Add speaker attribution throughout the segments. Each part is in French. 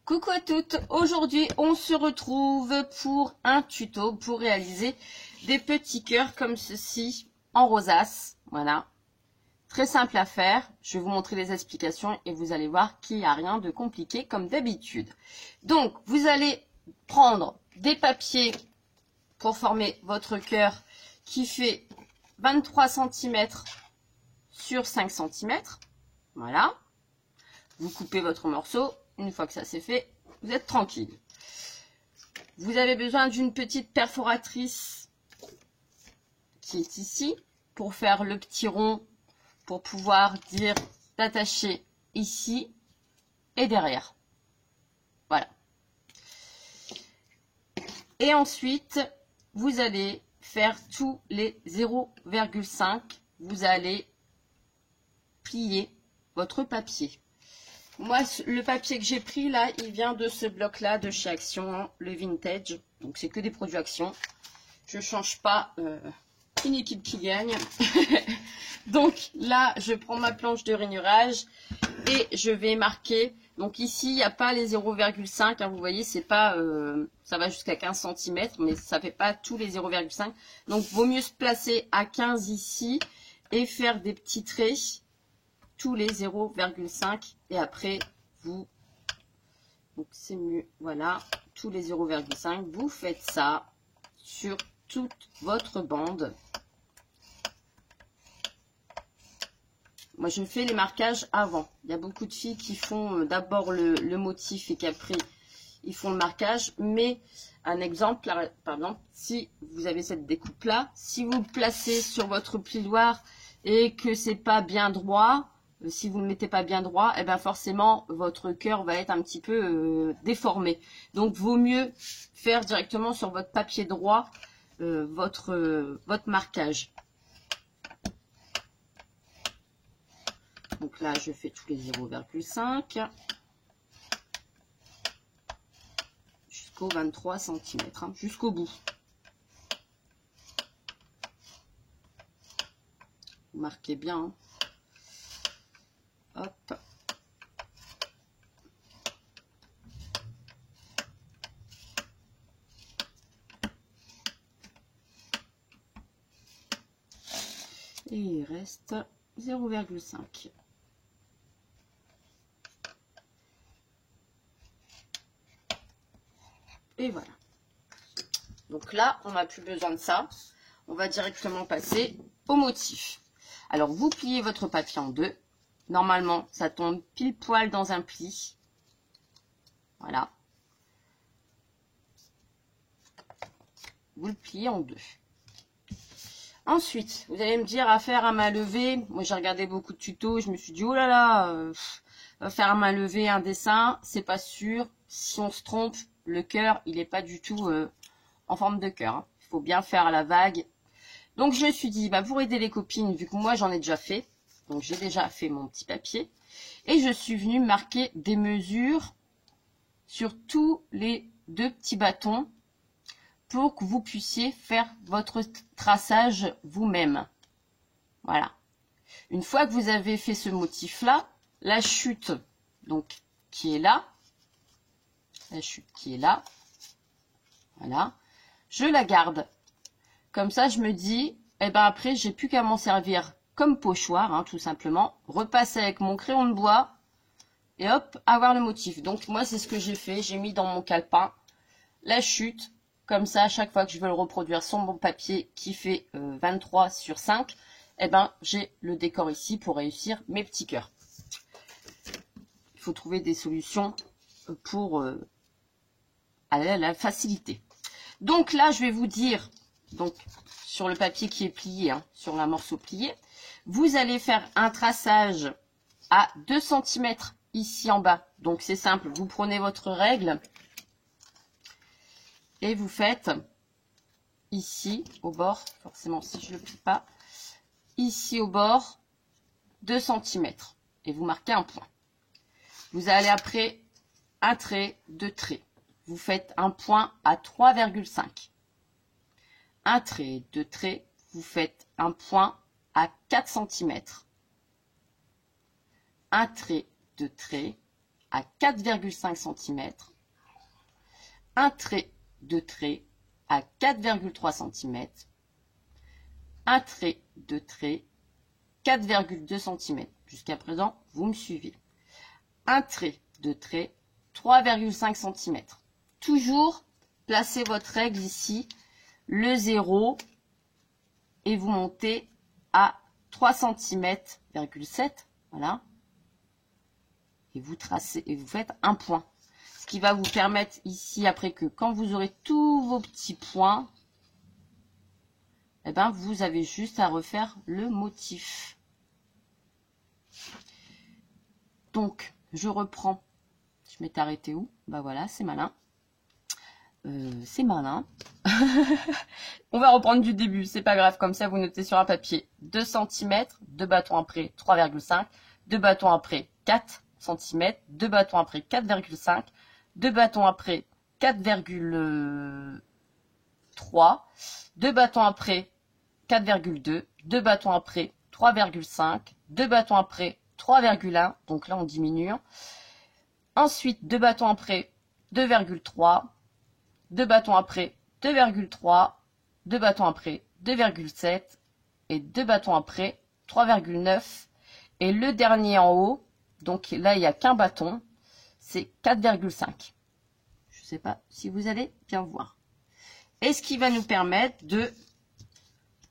Speaker 1: Coucou à toutes, aujourd'hui on se retrouve pour un tuto pour réaliser des petits cœurs comme ceci en rosace. Voilà, très simple à faire, je vais vous montrer les explications et vous allez voir qu'il n'y a rien de compliqué comme d'habitude. Donc vous allez prendre des papiers pour former votre cœur qui fait 23 cm sur 5 cm. Voilà, vous coupez votre morceau. Une fois que ça c'est fait, vous êtes tranquille. Vous avez besoin d'une petite perforatrice qui est ici pour faire le petit rond, pour pouvoir dire d'attacher ici et derrière. Voilà. Et ensuite, vous allez faire tous les 0,5. Vous allez plier votre papier. Moi, le papier que j'ai pris là, il vient de ce bloc-là de chez Action, le Vintage. Donc, c'est que des produits Action. Je ne change pas une équipe qui gagne. Donc, là, je prends ma planche de rainurage et je vais marquer. Donc, ici, il n'y a pas les 0,5. Hein, vous voyez, c'est pas, ça va jusqu'à 15 cm, mais ça ne fait pas tous les 0,5. Donc, vaut mieux se placer à 15 ici et faire des petits traits. Tous les 0,5 et après vous, donc c'est mieux, voilà, tous les 0,5, vous faites ça sur toute votre bande. Moi je fais les marquages avant. Il y a beaucoup de filles qui font d'abord le motif et qu'après ils font le marquage, mais un exemple, par exemple, si vous avez cette découpe là, si vous le placez sur votre plioir et que c'est pas bien droit, si vous ne le mettez pas bien droit, et bien forcément votre cœur va être un petit peu déformé. Donc vaut mieux faire directement sur votre papier droit votre marquage. Donc là je fais tous les 0,5 jusqu'au 23 cm, hein, jusqu'au bout. Vous marquez bien. Hein. Hop. Et il reste 0,5. Et voilà. Donc là, on n'a plus besoin de ça. On va directement passer au motif. Alors, vous pliez votre papier en deux. Normalement, ça tombe pile poil dans un pli. Voilà. Vous le pliez en deux. Ensuite, vous allez me dire à faire à main levée. Moi, j'ai regardé beaucoup de tutos. Je me suis dit, oh là là, faire à main levée un dessin, c'est pas sûr. Si on se trompe, le cœur, il n'est pas du tout en forme de cœur. Hein. Il faut bien faire à la vague. Donc, je me suis dit, bah, pour aider les copines, vu que moi, j'en ai déjà fait. Donc, j'ai déjà fait mon petit papier. Et je suis venue marquer des mesures sur tous les deux petits bâtons pour que vous puissiez faire votre traçage vous-même. Voilà. Une fois que vous avez fait ce motif-là, la chute, donc, qui est là, la chute qui est là, voilà, je la garde. Comme ça, je me dis, eh ben après, j'ai plus qu'à m'en servir comme pochoir, hein, tout simplement. Repasser avec mon crayon de bois et hop, avoir le motif. Donc, moi, c'est ce que j'ai fait. J'ai mis dans mon calepin la chute. Comme ça, à chaque fois que je veux le reproduire sur mon papier qui fait 23 sur 5, eh ben, j'ai le décor ici pour réussir mes petits cœurs. Il faut trouver des solutions pour la facilité. Donc là, je vais vous dire, donc sur le papier qui est plié, hein, sur un morceau plié, vous allez faire un traçage à 2 cm ici en bas. Donc c'est simple, vous prenez votre règle et vous faites ici au bord, forcément si je ne le plie pas, ici au bord 2 cm et vous marquez un point. Vous allez après un trait, deux traits. Vous faites un point à 3,5. Un trait, deux traits, vous faites un point à 4 cm. Un trait, deux traits à 4,5 cm, un trait de trait à 4,3 cm, un trait de trait 4,2 cm. Jusqu'à présent, vous me suivez. Un trait de trait 3,5 cm. Toujours placez votre règle ici, le 0, et vous montez à 3 cm,7, voilà. Et vous tracez et vous faites un point. Ce qui va vous permettre ici, après, que quand vous aurez tous vos petits points, eh ben, vous avez juste à refaire le motif. Donc, je reprends. Je m'étais arrêté où? Bah voilà, c'est malin. C'est malin. On va reprendre du début, c'est pas grave, comme ça vous notez sur un papier 2 cm, 2 bâtons après 3,5, 2 bâtons après 4 cm, 2 bâtons après 4,5, 2 bâtons après 4,3, 2 bâtons après 4,2, 2 bâtons après 3,5, 2 bâtons après 3,1, donc là on diminue. Ensuite 2 bâtons après 2,3, 2 bâtons après 2,3, 2 bâtons après 2,7 et 2 bâtons après 3,9. Et le dernier en haut, donc là il n'y a qu'un bâton, c'est 4,5. Je ne sais pas si vous allez bien voir. Et ce qui va nous permettre de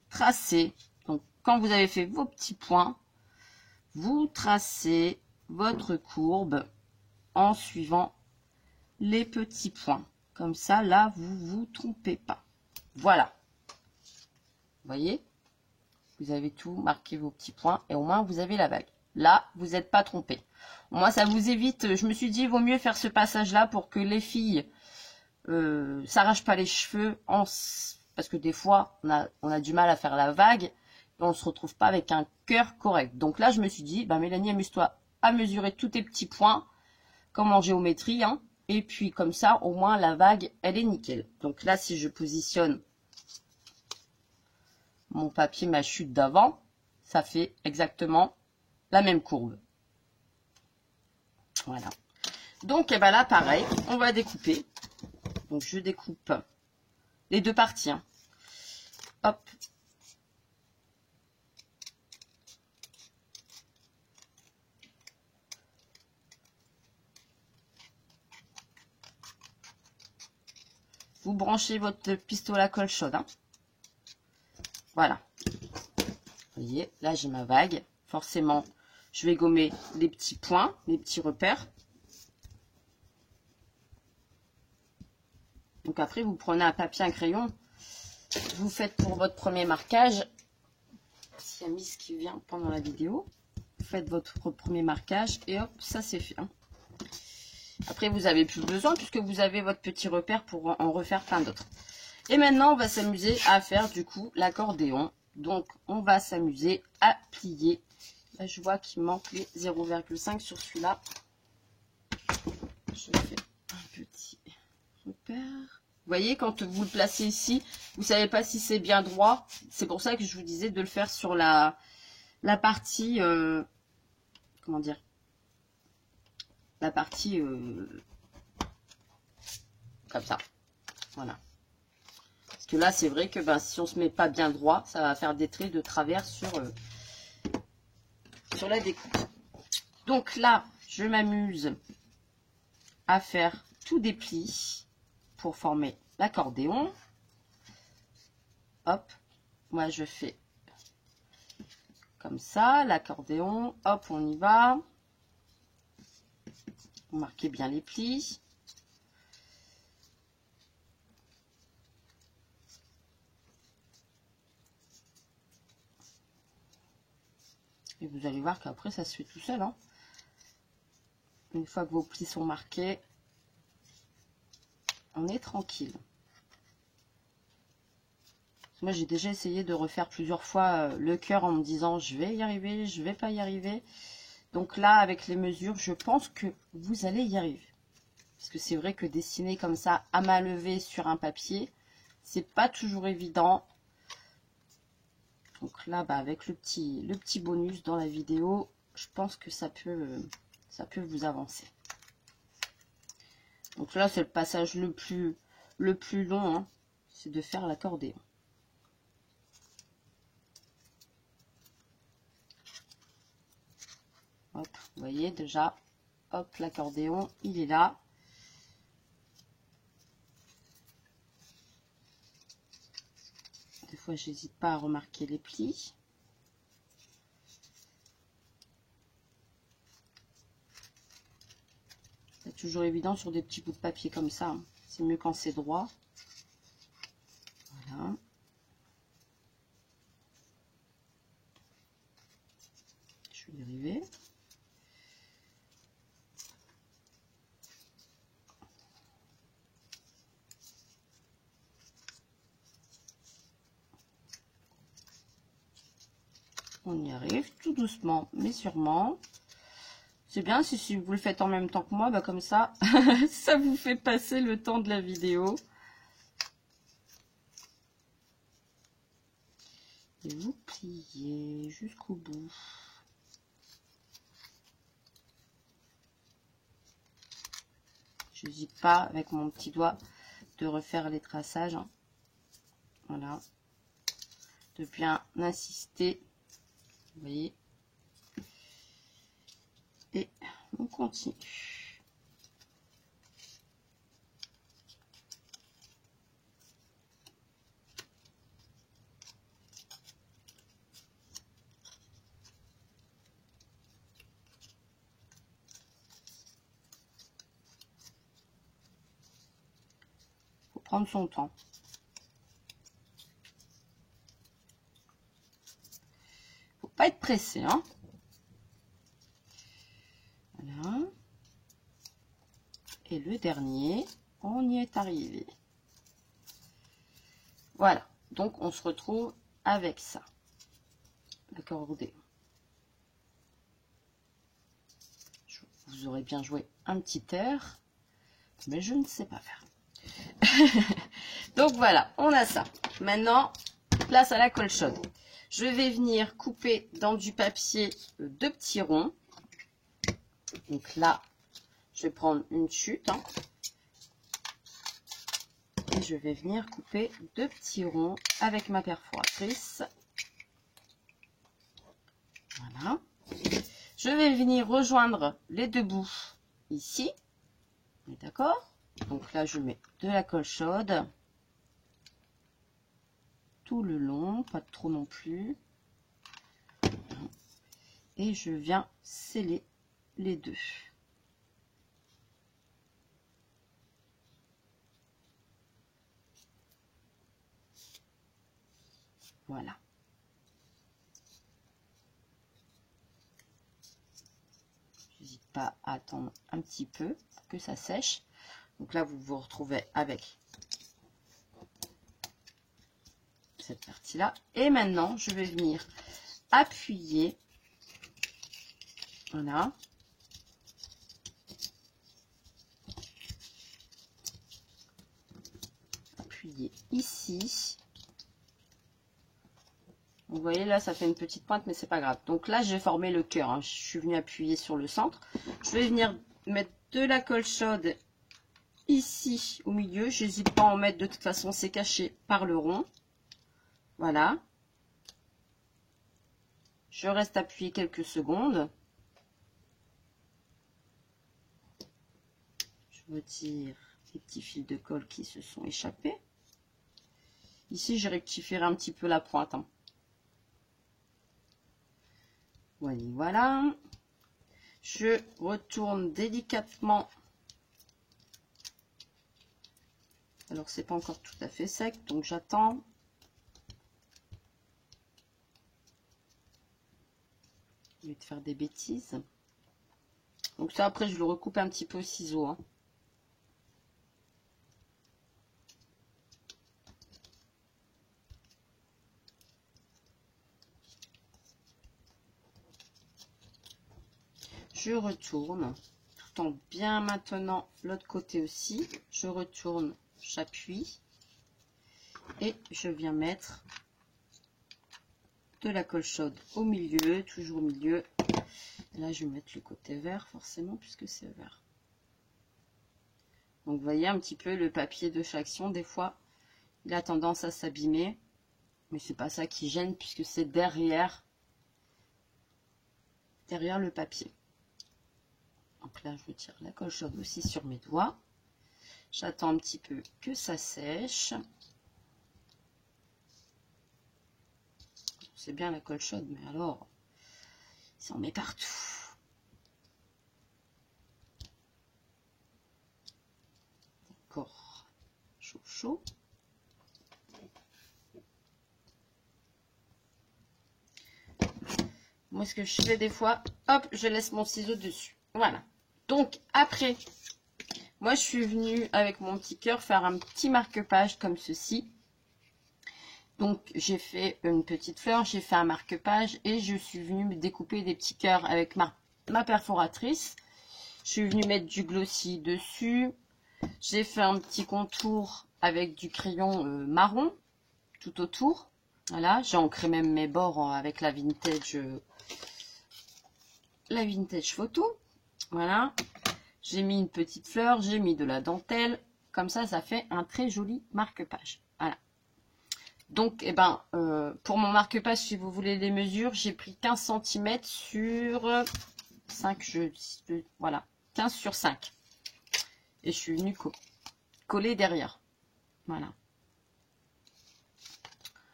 Speaker 1: tracer, donc quand vous avez fait vos petits points, vous tracez votre courbe en suivant les petits points. Comme ça, là, vous vous trompez pas. Voilà. Vous voyez? Vous avez tout marqué vos petits points et au moins vous avez la vague. Là, vous n'êtes pas trompé. Au moins, ça vous évite. Je me suis dit, il vaut mieux faire ce passage-là pour que les filles s'arrachent pas les cheveux. Parce que des fois, on a du mal à faire la vague et on ne se retrouve pas avec un cœur correct. Donc là, je me suis dit, bah, Mélanie, amuse-toi à mesurer tous tes petits points, comme en géométrie, hein. Et puis comme ça, au moins la vague, elle est nickel. Donc là, si je positionne mon papier, ma chute d'avant, ça fait exactement la même courbe. Voilà. Donc et ben là, pareil, on va découper. Donc je découpe les deux parties, hein. Hop. Vous branchez votre pistolet à colle chaude, hein. Voilà. Vous voyez, là j'ai ma vague. Forcément, je vais gommer les petits points, les petits repères. Donc après, vous prenez un papier, un crayon. Vous faites pour votre premier marquage. S'il y a Miss qui vient pendant la vidéo, vous faites votre premier marquage et hop, ça c'est fait, hein. Après, vous n'avez plus besoin puisque vous avez votre petit repère pour en refaire plein d'autres. Et maintenant, on va s'amuser à faire du coup l'accordéon. Donc, on va s'amuser à plier. Là, je vois qu'il manque les 0,5 sur celui-là. Je fais un petit repère. Vous voyez, quand vous le placez ici, vous ne savez pas si c'est bien droit. C'est pour ça que je vous disais de le faire sur la partie... comment dire, la partie comme ça. Voilà. Parce que là, c'est vrai que ben, si on se met pas bien droit, ça va faire des traits de travers sur la découpe. Donc là, je m'amuse à faire tout des plis pour former l'accordéon. Hop, moi je fais comme ça, l'accordéon. Hop, on y va. Vous marquez bien les plis. Et vous allez voir qu'après, ça se fait tout seul, hein. Une fois que vos plis sont marqués, on est tranquille. Moi, j'ai déjà essayé de refaire plusieurs fois le cœur en me disant, je vais y arriver, je vais pas y arriver. Donc là, avec les mesures, je pense que vous allez y arriver. Parce que c'est vrai que dessiner comme ça, à main levée sur un papier, c'est pas toujours évident. Donc là, bah, avec le petit bonus dans la vidéo, je pense que ça peut vous avancer. Donc là, c'est le passage le plus long, hein, c'est de faire l'accordéon. Hop, vous voyez déjà, hop, l'accordéon, il est là. Des fois, j'hésite pas à remarquer les plis. C'est toujours évident sur des petits bouts de papier comme ça, hein. C'est mieux quand c'est droit. Voilà. Je vais y arriver. On y arrive tout doucement, mais sûrement. C'est bien si vous le faites en même temps que moi, bah comme ça, ça vous fait passer le temps de la vidéo. Et vous pliez jusqu'au bout. Je n'hésite pas avec mon petit doigt de refaire les traçages. Voilà. De bien insister. Vous voyez. Et on continue. Faut prendre son temps. Faut pas être pressé, hein. Voilà. Et le dernier, on y est arrivé. Voilà. Donc, on se retrouve avec ça. L'accordéon. Vous aurez bien joué un petit air, mais je ne sais pas faire. Donc, voilà, on a ça. Maintenant, place à la colle chaude. Je vais venir couper dans du papier 2 petits ronds. Donc là, je vais prendre une chute, hein, et je vais venir couper 2 petits ronds avec ma perforatrice. Voilà. Je vais venir rejoindre les 2 bouts ici. On est d'accord? Donc là, je mets de la colle chaude tout le long, pas trop non plus. Et je viens sceller les 2. Voilà. N'hésite pas à attendre un petit peu pour que ça sèche. Donc là, vous vous retrouvez avec cette partie-là. Et maintenant, je vais venir appuyer. Voilà. Appuyer ici. Vous voyez là, ça fait une petite pointe, mais c'est pas grave. Donc là, j'ai formé le cœur, hein. Je suis venue appuyer sur le centre. Je vais venir mettre de la colle chaude ici au milieu. J'hésite pas à en mettre, de toute façon, c'est caché par le rond. Voilà. Je reste appuyé quelques secondes. Je retire les petits fils de colle qui se sont échappés. Ici, j'ai rectifié un petit peu la pointe, hein. Voilà. Je retourne délicatement. Alors, c'est pas encore tout à fait sec, donc j'attends. Au lieu de faire des bêtises. Donc ça, après, je le recoupe un petit peu au ciseau, hein. Je retourne, tout en bien maintenant l'autre côté aussi. Je retourne, j'appuie et je viens mettre de la colle chaude au milieu, toujours au milieu. Et là, je vais mettre le côté vert forcément puisque c'est vert. Donc, vous voyez un petit peu le papier de Chaction, des fois, il a tendance à s'abîmer. Mais c'est pas ça qui gêne, puisque c'est derrière le papier. Donc là, je tire la colle chaude aussi sur mes doigts. J'attends un petit peu que ça sèche. C'est bien la colle chaude, mais alors, ça en met partout. D'accord. Chaud, chaud. Moi, ce que je fais des fois, hop, je laisse mon ciseau dessus. Voilà. Donc, après, moi, je suis venue avec mon petit cœur faire un petit marque-page comme ceci. Donc, j'ai fait une petite fleur, j'ai fait un marque-page et je suis venue me découper des petits cœurs avec ma perforatrice. Je suis venue mettre du glossy dessus. J'ai fait un petit contour avec du crayon marron tout autour. Voilà, j'ai ancré même mes bords avec la vintage photo. Voilà, j'ai mis une petite fleur, j'ai mis de la dentelle. Comme ça fait un très joli marque-page. Voilà. Donc, eh ben, pour mon marque-page, si vous voulez les mesures, j'ai pris 15 cm sur 5, voilà, 15 sur 5. Et je suis venue coller derrière. Voilà.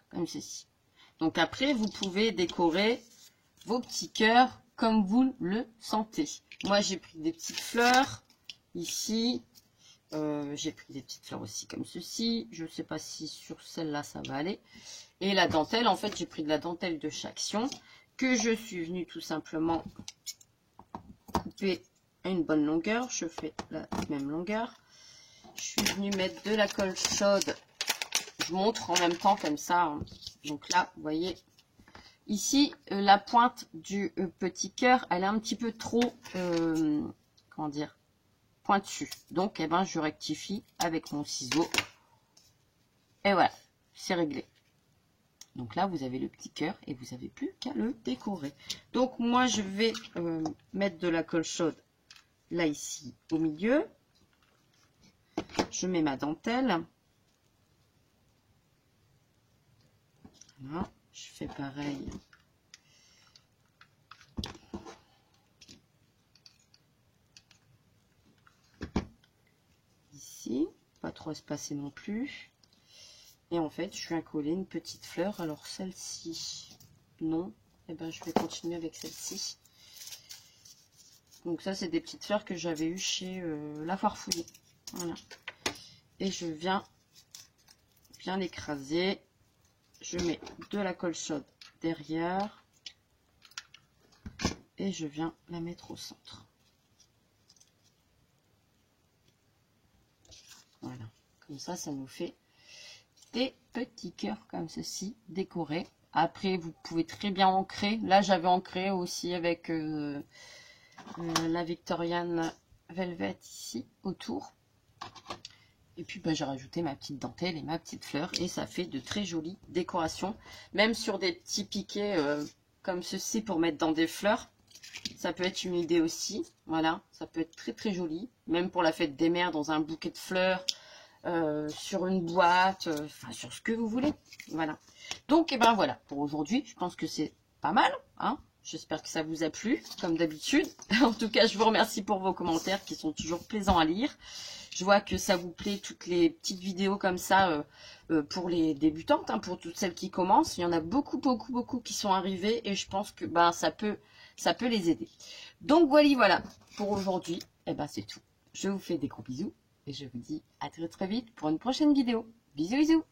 Speaker 1: Comme ceci. Donc après, vous pouvez décorer vos petits cœurs comme vous le sentez. Moi, j'ai pris des petites fleurs ici. J'ai pris des petites fleurs aussi comme ceci. Je ne sais pas si sur celle-là, ça va aller. Et la dentelle, en fait, j'ai pris de la dentelle de Chaction que je suis venue tout simplement couper à une bonne longueur. Je fais la même longueur. Je suis venue mettre de la colle chaude. Je montre en même temps comme ça. Hein. Donc là, vous voyez, ici, la pointe du petit cœur, elle est un petit peu trop, comment dire, pointue. Donc, eh ben, je rectifie avec mon ciseau. Et voilà, c'est réglé. Donc là, vous avez le petit cœur et vous n'avez plus qu'à le décorer. Donc, moi, je vais mettre de la colle chaude là, ici, au milieu. Je mets ma dentelle. Voilà, je fais pareil. Ici, pas trop espacer non plus. Et en fait, je viens coller une petite fleur. Alors celle-ci, non. Et ben, je vais continuer avec celle-ci. Donc ça, c'est des petites fleurs que j'avais eues chez La Foire Fouillée. Voilà. Et je viens bien l'écraser. Je mets de la colle chaude derrière. Et je viens la mettre au centre. Voilà. Comme ça, ça nous fait des petits cœurs comme ceci, décorés. Après, vous pouvez très bien ancrer. Là, j'avais ancré aussi avec la Victorian Velvet ici, autour. Et puis, j'ai rajouté ma petite dentelle et ma petite fleur. Et ça fait de très jolies décorations. Même sur des petits piquets comme ceci pour mettre dans des fleurs. Ça peut être une idée aussi. Voilà, ça peut être très très joli. Même pour la fête des mères, dans un bouquet de fleurs. Sur une boîte, enfin sur ce que vous voulez. Voilà. Donc, et ben voilà, pour aujourd'hui, je pense que c'est pas mal. Hein. J'espère que ça vous a plu, comme d'habitude. En tout cas, je vous remercie pour vos commentaires qui sont toujours plaisants à lire. Je vois que ça vous plaît, toutes les petites vidéos comme ça pour les débutantes, hein, pour toutes celles qui commencent. Il y en a beaucoup, beaucoup, beaucoup qui sont arrivées et je pense que ça peut les aider. Donc, voilà, pour aujourd'hui, et ben c'est tout. Je vous fais des gros bisous. Et je vous dis à très très vite pour une prochaine vidéo. Bisous bisous.